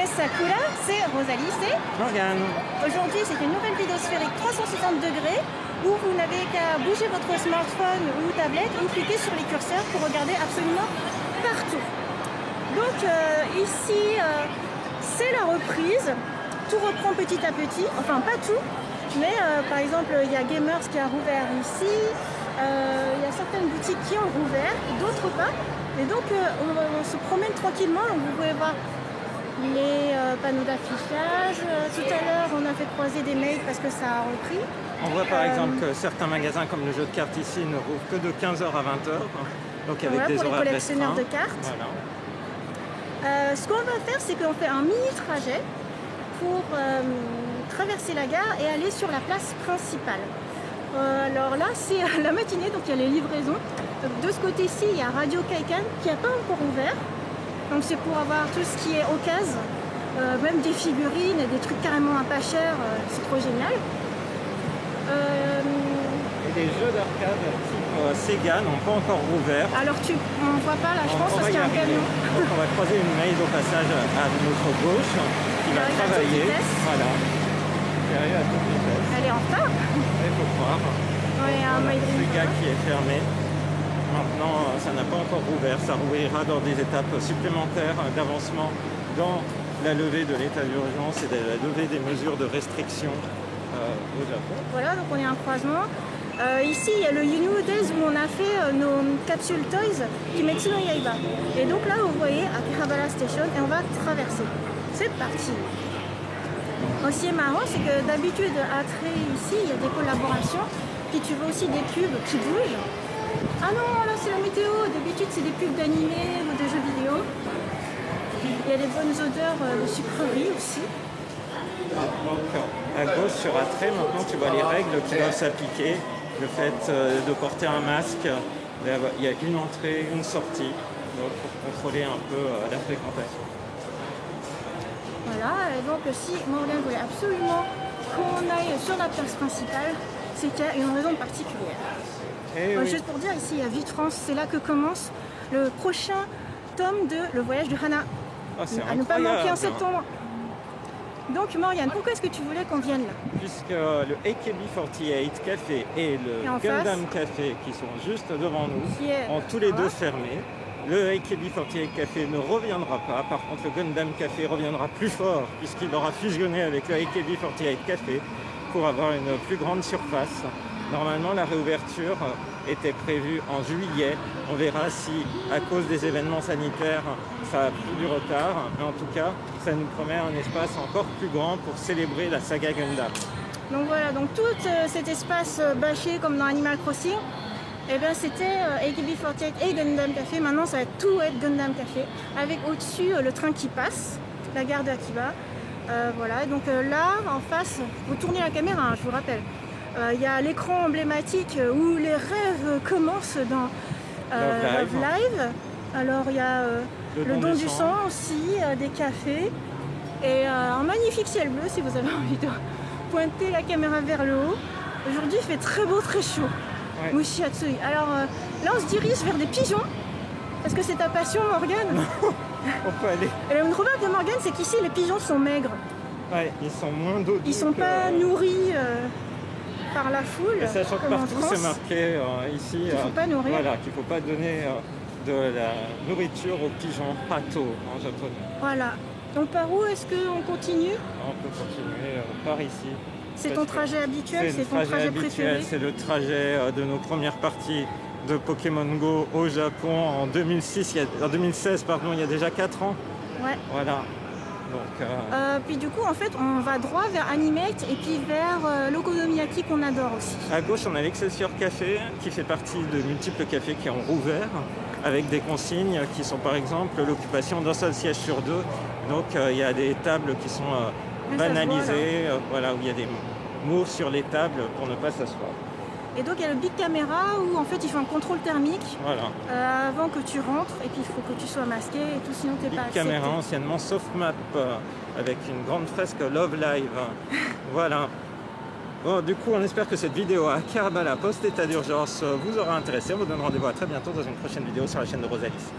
Mais Sakura, c'est Rosalie, c'est Morgane. Aujourd'hui, c'est une nouvelle vidéo sphérique 360 degrés où vous n'avez qu'à bouger votre smartphone ou tablette ou cliquer sur les curseurs pour regarder absolument partout. Donc ici, c'est la reprise. Tout reprend petit à petit, enfin pas tout, mais par exemple, il y a Gamers qui a rouvert ici, il y a certaines boutiques qui ont rouvert, d'autres pas. Et donc on se promène tranquillement, donc vous pouvez voir les panneaux d'affichage. Tout à l'heure, on a fait croiser des mails parce que ça a repris. On voit par exemple que certains magasins comme le jeu de cartes ici ne rouvrent que de 15h à 20h, donc avec des pour les horaires collectionneurs restreints. de cartes. Voilà. Ce qu'on va faire, c'est qu'on fait un mini trajet pour traverser la gare et aller sur la place principale. Alors là, c'est la matinée, donc il y a les livraisons. De ce côté-ci, il y a Radio Kaikan qui n'a pas encore ouvert. Donc c'est pour avoir tout ce qui est occasion, même des figurines et des trucs carrément à pas cher, c'est trop génial. Et les jeux d'arcade type Sega n'ont pas encore rouvert. Alors on voit pas là, je pense parce qu'il y a un camion. Donc on va croiser une mail au passage à notre gauche qui va travailler. Voilà. Qui arrive à toute vitesse. Elle est en retard. Il faut croire. Ouais, un mail Sega qui est fermé. Maintenant, ça n'a pas encore rouvert. Ça rouvrira dans des étapes supplémentaires d'avancement dans la levée de l'état d'urgence et de la levée des mesures de restriction au Japon. Voilà, donc on est à un croisement. Ici, il y a le New Days où on a fait nos capsules toys Kimetsu no Yaiba. Et donc là, vous voyez, Akihabara Station, et on va traverser. C'est parti. Ce qui est marrant, c'est que d'habitude, à Atre, ici, il y a des collaborations. Puis tu vois aussi des pubs qui bougent. Ah non, là c'est la météo. D'habitude, c'est des pubs d'animés ou de jeux vidéo. Il y a des bonnes odeurs de sucreries aussi. Donc, à gauche sur Atre, maintenant tu vois les règles qui doivent s'appliquer. Le fait de porter un masque, il y a une entrée, une sortie, donc pour contrôler un peu la fréquentation. Voilà, et donc si Morgane voulait absolument qu'on aille sur la place principale, c'est qu'il y a une raison particulière. Oui. Juste pour dire, ici il y a Vite France, c'est là que commence le prochain tome de Le Voyage de Hana. À ne pas manquer en septembre. Donc Morgane, pourquoi est-ce que tu voulais qu'on vienne là? Puisque le AKB48 Café et le Gundam Café qui sont juste devant nous ont tous les deux fermé. Le AKB48 Café ne reviendra pas, par contre le Gundam Café reviendra plus fort puisqu'il aura fusionné avec le AKB48 Café pour avoir une plus grande surface. Normalement la réouverture était prévue en juillet. On verra si à cause des événements sanitaires ça a pris du retard, mais en tout cas ça nous promet un espace encore plus grand pour célébrer la saga Gundam. Donc voilà, donc tout cet espace bâché comme dans Animal Crossing, eh bien c'était AKB48 et Gundam Café. Maintenant ça va tout être Gundam Café avec au-dessus le train qui passe, la gare d'Akiba. Voilà, donc là en face, vous tournez la caméra, hein, je vous rappelle. Il y a l'écran emblématique où les rêves commencent dans Love Live. Alors il y a le don du sang aussi, des cafés et un magnifique ciel bleu si vous avez envie de pointer la caméra vers le haut. Aujourd'hui il fait très beau, très chaud. Ouais. Mushiatsui. Alors là on se dirige vers des pigeons. Parce que c'est ta passion, Morgane. On peut aller. Et une remarque de Morgane, c'est qu'ici les pigeons sont maigres. Ouais, ils sont moins dodus. Ils sont pas nourris par la foule. Et sachant que partout c'est marqué ici qu'il ne faut pas nourrir. Voilà, qu'il ne faut pas donner de la nourriture aux pigeons pato en japonais. Voilà. Donc par où est-ce qu'on continue? On peut continuer par ici. C'est ton trajet habituel? C'est ton trajet préféré? C'est le trajet de nos premières parties de Pokémon Go au Japon en 2016, il y a déjà 4 ans. Ouais. Voilà. Donc, puis du coup, en fait, on va droit vers Animate et puis vers l'Okonomiyaki qu'on adore aussi. À gauche, on a l'Excelsior Café qui fait partie de multiples cafés qui ont rouvert avec des consignes qui sont par exemple l'occupation d'un seul siège sur 2. Donc, il y a des tables qui sont banalisées, voilà, où il y a des mots sur les tables pour ne pas s'asseoir. Et donc il y a le Big Camera où en fait il fait un contrôle thermique avant que tu rentres et puis il faut que tu sois masqué et tout, sinon t'es pas accepté. Big Camera, anciennement Softmap, avec une grande fresque Love Live. Voilà. Bon, du coup on espère que cette vidéo à Akihabara post-état d'urgence vous aura intéressé. On vous donne rendez-vous à très bientôt dans une prochaine vidéo sur la chaîne de Rosalis.